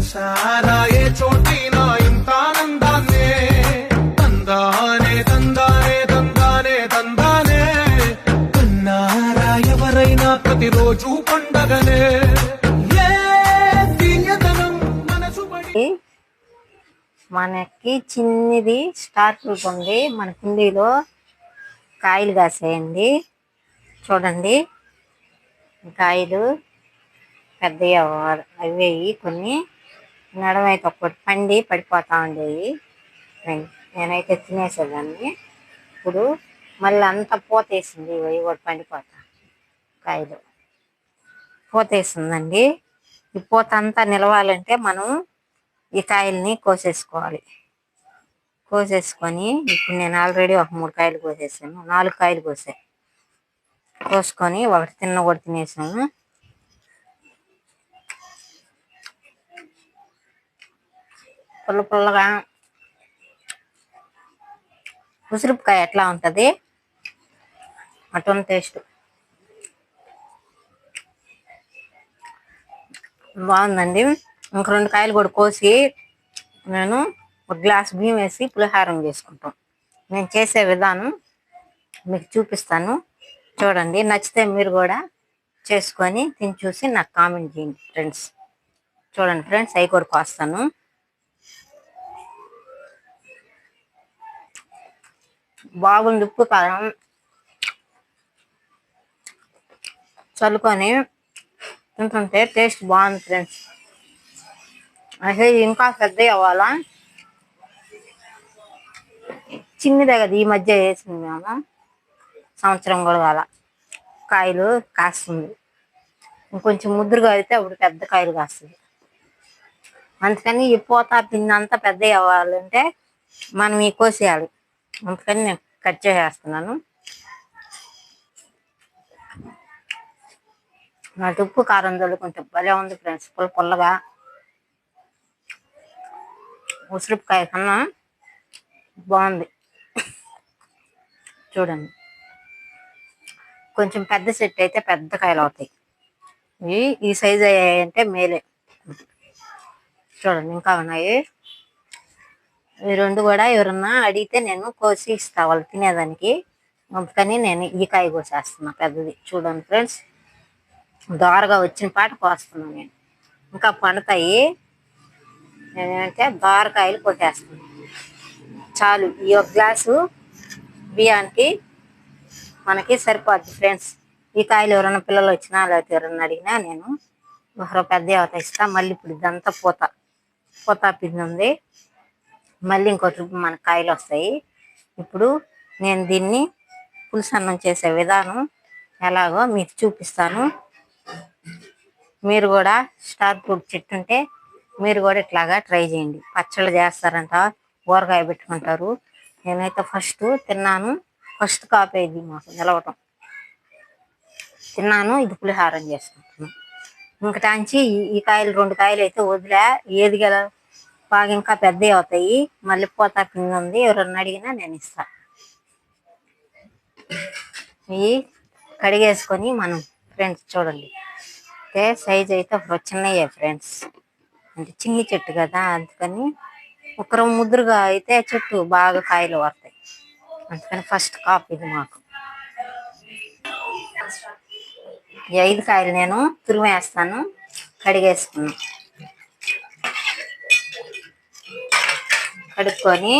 చూసారా ఏ చోటైనా ఇంత ఆనందాన్నే తందానే తందానే తందానే తందానే కన్నారా ఎవరైనా ప్రతిరోజు పండగనే ఏ తీయదనం మనసు పడి మనకి చిన్నది స్టార్ ఫ్రూట్ ఉంది మన కుండీలో కాయలు కాసేయండి చూడండి కాయలు పెద్దవి అవి కొన్ని నడమైతే ఒక్కటి పండి పడిపోతా ఉండేవి నేనైతే తినేసేదాన్ని ఇప్పుడు మళ్ళీ అంతా పోతేసింది ఇవి కూడా పండిపోతా కాయలు పోతేసిందండి ఈ పూత అంతా నిలవాలంటే మనం ఈ కాయల్ని కోసేసుకోవాలి కోసేసుకొని ఇప్పుడు నేను ఆల్రెడీ ఒక 3 కాయలు కోసేసాను 4 కాయలు కోసుకొని ఒకటి తిన్న కూడా తినేసాను పుల్ల పుల్లగా ఉసిరికాయ ఎట్లా ఉంటుంది అటువంటి టేస్ట్ బాగుందండి ఇంక 2 కాయలు కూడా కోసి నేను ఒక గ్లాస్ బియ్యం వేసి పులిహారం చేసుకుంటాం నేను చేసే విధానం మీకు చూపిస్తాను చూడండి నచ్చితే మీరు కూడా చేసుకొని తిని చూసి నాకు కామెంట్ చేయండి ఫ్రెండ్స్ చూడండి ఫ్రెండ్స్ అవి కూడా కోస్తాను బాగుంది ఉప్పు కారం చల్లుకొని తింటుంటే టేస్ట్ బాగుంది ఫ్రెండ్స్ అసలు ఇంకా పెద్ద అవ్వాలా చిన్నదే కదా ఈ మధ్య వేసింది మేము సంవత్సరం కూడా కాల కాయలు కాస్తుంది ఇంకొంచెం ముద్దురుగా అయితే అప్పుడు పెద్ద కాయలు కాస్తుంది అందుకని ఈ పూత పిండి అంతా పెద్ద అవ్వాలంటే మనం ఈ కోసేయాలి అందుకని నేను కట్ చేసేస్తున్నాను నాకు ఉప్పు కారం చల్లుకుంటే భలే ఉంది ఫ్రెండ్స్ పుల్లగా ఉసిరికాయ కన్నా బాగుంది చూడండి కొంచెం పెద్ద చెట్టు అయితే పెద్ద కాయలు అవుతాయి ఈ సైజు అయ్యాయంటే మేలే చూడండి ఇంకా ఉన్నాయి ఈ 2 కూడా ఎవరన్నా అడిగితే నేను కోసి ఇస్తా వాళ్ళు తినేదానికి అందుకని నేను ఈ కాయ కోసేస్తున్నా పెద్దది చూడండి ఫ్రెండ్స్ దోరగా వచ్చిన పాట కోస్తున్నాను నేను ఇంకా పండుతాయి నేనంటే దోరకాయలు కొట్టేస్తున్నాను చాలు ఈ 1 గ్లాసు బియ్యానికి మనకి సరిపోద్ది ఫ్రెండ్స్ ఈ కాయలు ఎవరైనా పిల్లలు వచ్చినా లేకపోతే ఎవరైనా అడిగినా నేను ఒక పెద్ద అవత ఇస్తా మళ్ళీ ఇప్పుడు ఇదంతా పూత పిండి ఉంది మళ్ళీ ఇంకోటి మనకు కాయలు వస్తాయి ఇప్పుడు నేను దీన్ని పులుసు అన్నం చేసే విధానం ఎలాగో మీకు చూపిస్తాను మీరు కూడా స్టార్ ఫ్రూట్ చెట్టు ఉంటే మీరు కూడా ఇట్లాగా ట్రై చేయండి పచ్చళ్ళు చేస్తారంట ఊరగాయ పెట్టుకుంటారు నేనైతే ఫస్ట్ తిన్నాను ఫస్ట్ కాపీ ఇది మాకు నిలవటం తిన్నాను ఇది పులిహారం చేసుకుంటున్నాను ఇంకటాంచి ఈ కాయలు 2 కాయలు అయితే వదిలే ఏది కదా బాగా ఇంకా పెద్దవి అవుతాయి మళ్ళీ పూత పిండి ఉంది ఎవరన్నా అడిగినా నేను ఇస్తా ఇవి కడిగేసుకొని మనం ఫ్రెండ్స్ చూడండి అంటే సైజ్ అయితే చిన్నయ్యే ఫ్రెండ్స్ అంటే చిన్ని చెట్టు కదా అందుకని ఒకరు ముద్దురుగా అయితే చెట్టు బాగా కాయలు పడతాయి అందుకని ఫస్ట్ కాపు ఇది మాకు ఈ 5 కాయలు నేను తురిమేస్తాను కడిగేసుకున్నాను కడుక్కొని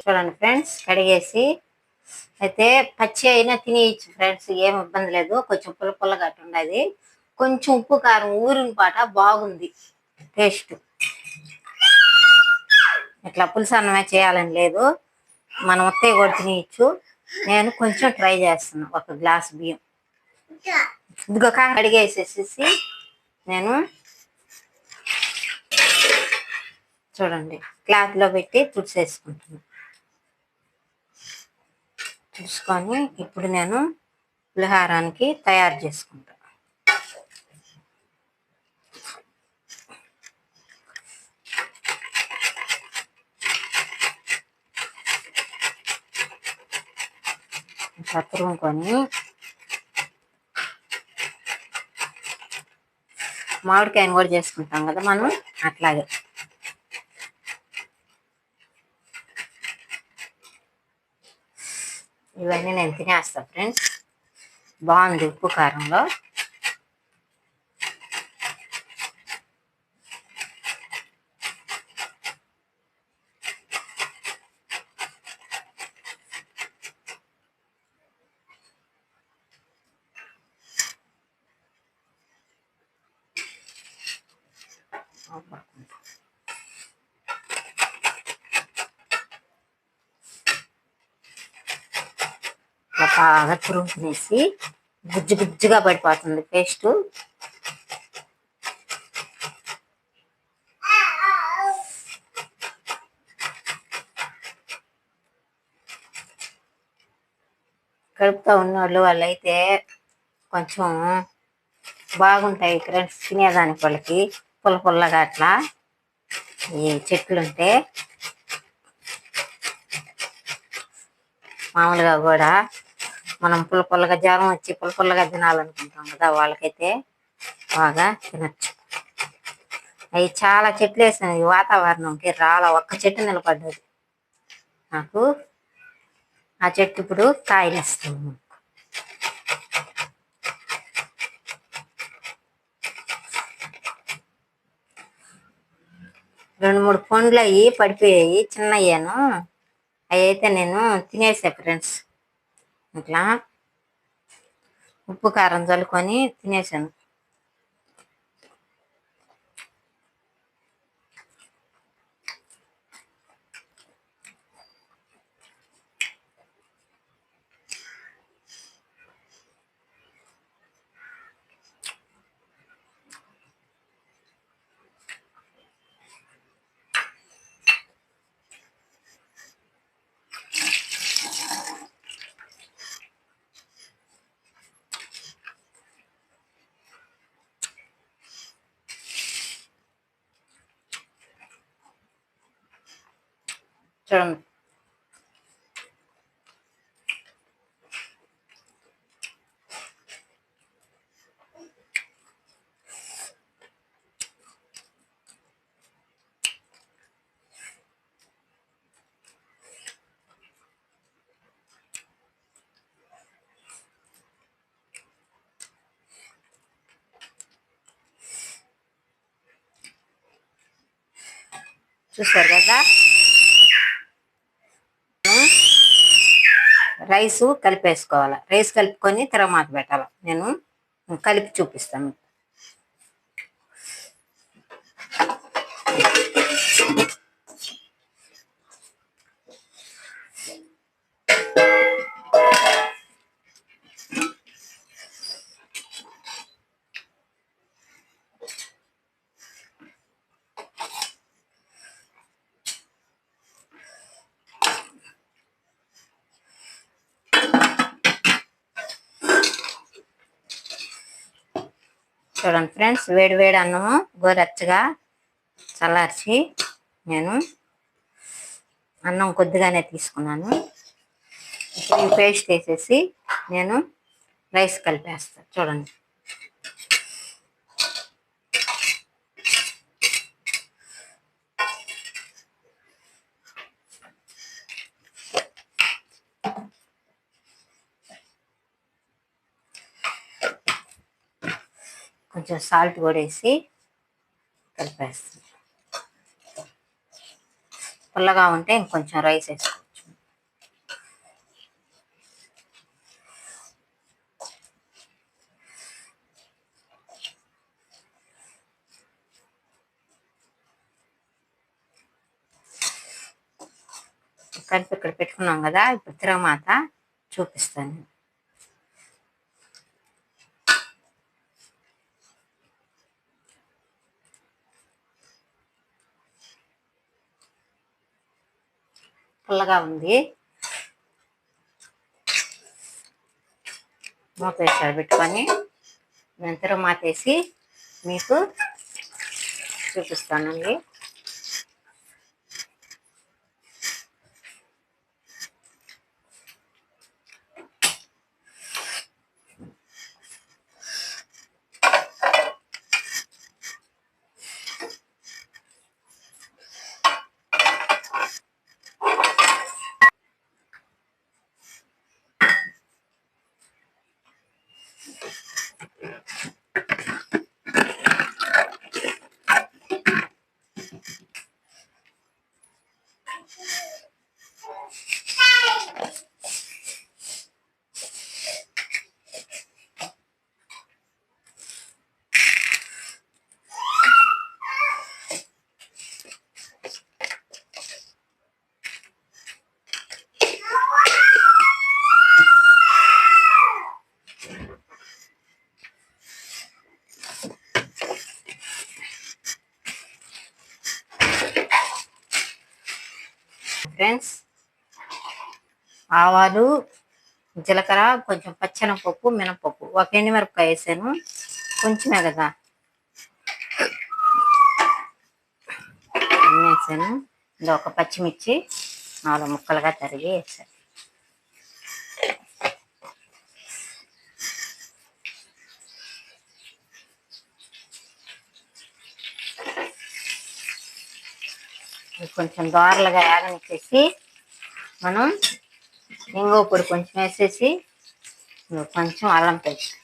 చూడండి ఫ్రెండ్స్ కడిగేసి అయితే పచ్చి అయినా తినేయచ్చు ఫ్రెండ్స్ ఏం ఇబ్బంది లేదు కొంచెం పుల్లగా ఉండదు కొంచెం ఉప్పు కారం ఊరిన పాట బాగుంది టేస్ట్ ఇట్లా పులుసు అన్నమే చేయాలని లేదు మనం ఉత్తయ్య కూడా తినేయచ్చు నేను కొంచెం ట్రై చేస్తున్నా 1 గ్లాస్ బియ్యం ఇదిగో కడిగేసేసి నేను చూడండి క్లాత్ లో పెట్టి తుడిసేసుకుంటున్నాను తుడుచుకొని ఇప్పుడు నేను పులిహారానికి తయారు చేసుకుంటాను తురుముకొని మామిడికాయని కూడా చేసుకుంటాం కదా మనం, అట్లాగే. ఇవన్నీ నేను తినేస్తాను ఫ్రెండ్స్. బాగుంది ఉప్పు కారంలో. బాగా తురుముకునేసి గుజ్జు గుజ్జుగా పడిపోతుంది పేస్ట్. కడుపుతో ఉన్నోళ్ళు వాళ్ళైతే కొంచెం బాగుంటాయి ఫ్రెండ్స్ తినేదానికి. వాళ్ళకి పుల్ల పుల్లగా అట్లా ఈ చెట్లుంటే. మామూలుగా కూడా మనం పుల్ల పుల్లగా జ్వరం వచ్చి పుల్ల పుల్లగా తినాలనుకుంటాం కదా, వాళ్ళకైతే బాగా తినచ్చు. అవి చాలా చెట్లు వేసాను ఈ వాతావరణంకి, రాలా ఒక్క చెట్టు నిలబడ్డది నాకు. ఆ చెట్టు ఇప్పుడు కాయలు వేస్తుంది. 2-3 పండ్లు అవి పడిపోయాయి చిన్నయ్యాను. అవి అయితే నేను తినేసా ఫ్రెండ్స్. ఇట్లా ఉప్పు కారం చల్లుకొని తినేసాను. చూడండి చూసారు కదా. రైసు కలిపేసుకోవాలి. రైస్ కలుపుకొని తిరగమాత పెట్టాలి. నేను కలిపి చూపిస్తాను. చూడండి ఫ్రెండ్స్, వేడి వేడి అన్నము గోరచ్చగా చల్లార్చి నేను అన్నం కొద్దిగానే తీసుకున్నాను. ఇప్పుడు ఈ పేస్ట్ వేసేసి నేను రైస్ కలిపేస్తాను. చూడండి కొంచెం సాల్ట్ కూడా వేసి కలిపేస్తాను. పుల్లగా ఉంటే ఇంకొంచెం రైస్ వేసుకోవచ్చు. కలిపి ఇక్కడ పెట్టుకున్నాం కదా, ఇప్పుడు తిరగమాత చూపిస్తాను. పుల్లగా ఉంది. మూత వేసాడు పెట్టుకొని నేను తిరగమాత వేసి మీకు చూపిస్తానండి. ఫ్రెండ్స్, ఆవాలు, జీలకర్ర, కొంచెం పచ్చెనపప్పు, మినపప్పు, ఒక ఎండుమిరపకాయ వేసాను, కొంచెమే కదా అన్నీ వేసాను. ఇందులో ఒక పచ్చిమిర్చి 4 ముక్కలుగా తరిగి వేసాను. కొంచెం దోరలుగా వేగనిచ్చేసి మనం ఇంగో పొడి కొంచెం వేసేసి కొంచెం అల్లం పేస్ట్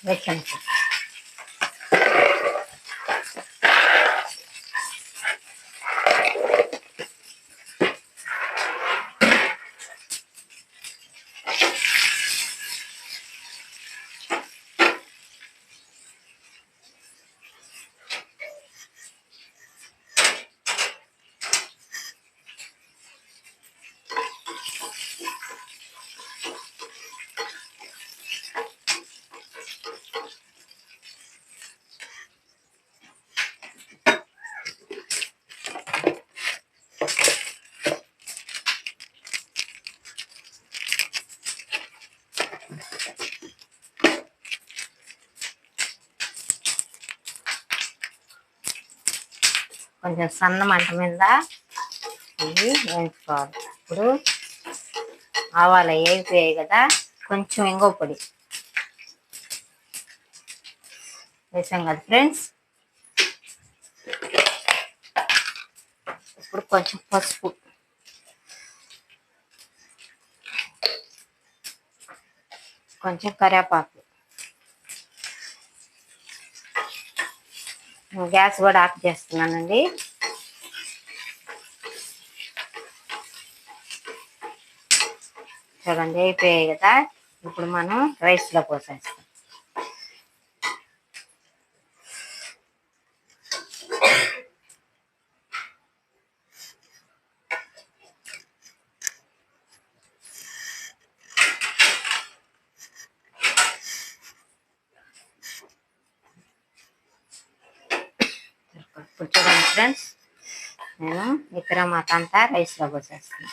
వేసాను. కొంచెం సన్న మంట మీద ఇవి వేయించుకోవాలి. ఇప్పుడు ఆవాలు వేగిపోయాయి కదా, కొంచెం ఇంగో పొడి వేసాం కదా ఫ్రెండ్స్. ఇప్పుడు కొంచెం పసుపు, కొంచెం కరివేపాకు, గ్యాస్ కూడా ఆఫ్ చేస్తున్నానండి. చూడండి అయిపోయాయి కదా. ఇప్పుడు మనం రైస్లో పోసేస్తాం. ఇప్పుడు చూడండి ఫ్రెండ్స్, నేను ఇక్కడ మాకంతా రైస్లో పోసేస్తాను.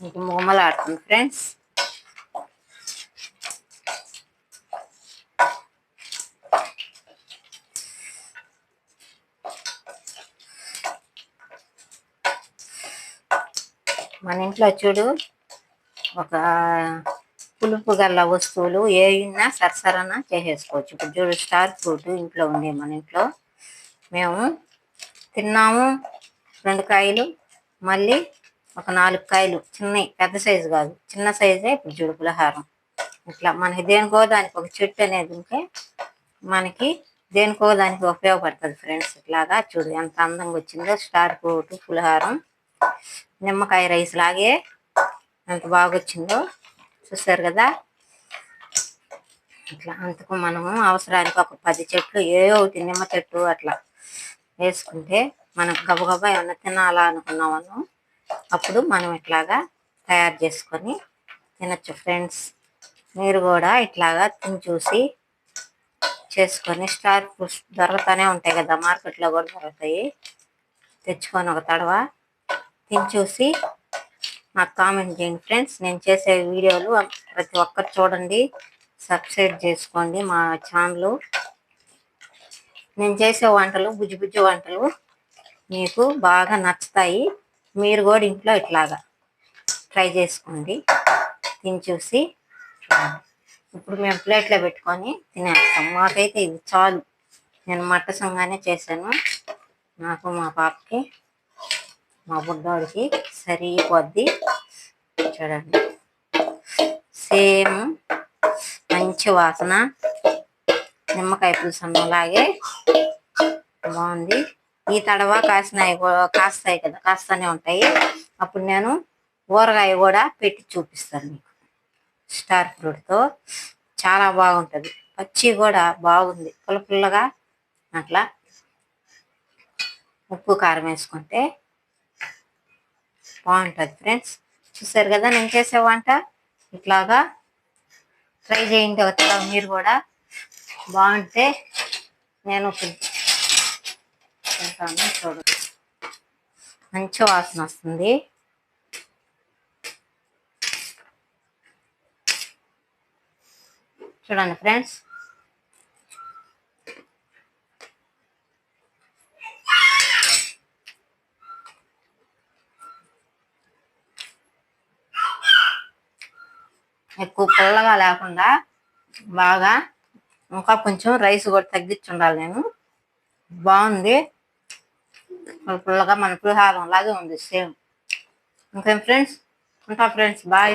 ఇంక మొమ్మలాడుతుంది ఫ్రెండ్స్. మన ఇంట్లో చూడు, ఒక పులుపు గల వస్తువులు ఏమైనా సరసరన చేసేసుకోవచ్చు. ఇప్పుడు చూడు, స్టార్ ఫ్రూట్ ఇంట్లో ఉంది మన ఇంట్లో. మేము తిన్నాము 2 కాయలు, మళ్ళీ ఒక 4 కాయలు చిన్నవి, పెద్ద సైజు కాదు, చిన్న సైజే. ఇప్పుడు చూడు పులిహారం. ఇట్లా మనకి దేనికో దానికి ఒక చెట్టు అనేది ఉంటే మనకి దేనికో దానికి ఉపయోగపడుతుంది ఫ్రెండ్స్. ఇట్లాగా చూడు ఎంత అందంగా వచ్చిందో స్టార్ ఫ్రూట్ పులిహారం. నిమ్మకాయ రైస్ లాగే ఎంత బాగా వచ్చిందో చూసారు కదా. ఇట్లా అంతకు మనము అవసరానికి ఒక 10 చెట్లు, ఏ ఒకటి నిమ్మ చెట్టు అట్లా వేసుకుంటే మనకు గబగబా ఏమన్నా తినాలా అనుకున్నామను అప్పుడు మనం ఇట్లాగా తయారు చేసుకొని తినచ్చు ఫ్రెండ్స్. మీరు కూడా ఇట్లాగా తిని చూసి చేసుకొని, స్టార్ ఫ్రూట్స్ దొరుకుతూనే ఉంటాయి కదా, మార్కెట్లో కూడా దొరుకుతాయి. తెచ్చుకొని ఒక తడవ తిని చూసి నాకు కామెంట్ చేయండి ఫ్రెండ్స్. నేను చేసే వీడియోలు ప్రతి ఒక్కరు చూడండి, సబ్స్క్రైబ్ చేసుకోండి మా ఛానల్. నేను చేసే వంటలు బుజ్జి బుజ్జి వంటలు మీకు బాగా నచ్చుతాయి. మీరు కూడా ఇంట్లో ఇట్లాగా ట్రై చేసుకోండి, తిని చూసి చూడండి. ఇప్పుడు మేము ప్లేట్లో పెట్టుకొని తినేస్తాం. మాకైతే ఇది చాలు. నేను మట్టసంగానే చేశాను. నాకు మా పాపకి మా బుడ్డోడికి సరిపోద్ది. చూడండి, సేమ్ మంచి వాసన నిమ్మకాయ పులుసు అన్నలాగే బాగుంది. ఈ తడవ కాస్తాయి కదా, కాస్తూనే ఉంటాయి. అప్పుడు నేను ఊరగాయ కూడా పెట్టి చూపిస్తాను మీకు. స్టార్ ఫ్రూట్తో చాలా బాగుంటుంది. పచ్చి కూడా బాగుంది, పుల్లగా అట్లా ఉప్పు కారం వేసుకుంటే బాగుంటుంది. ఫ్రెండ్స్ చూసారు కదా నేను చేసే వంట. ఇట్లాగా ట్రై చేయండి ఒకసారి మీరు కూడా. బాగుంటే నేను తింటాను. చూడండి, మంచి వాసన వస్తుంది. చూడండి ఫ్రెండ్స్, ఎక్కువ పుల్లగా లేకుండా బాగా, ఇంకా కొంచెం రైస్ కూడా తగ్గించి ఉండాలి నేను. బాగుంది, పుల్లగా మన పులిహారం లాగే ఉంది సేమ్. ఓకే ఫ్రెండ్స్, ఉంటా ఫ్రెండ్స్, బాయ్.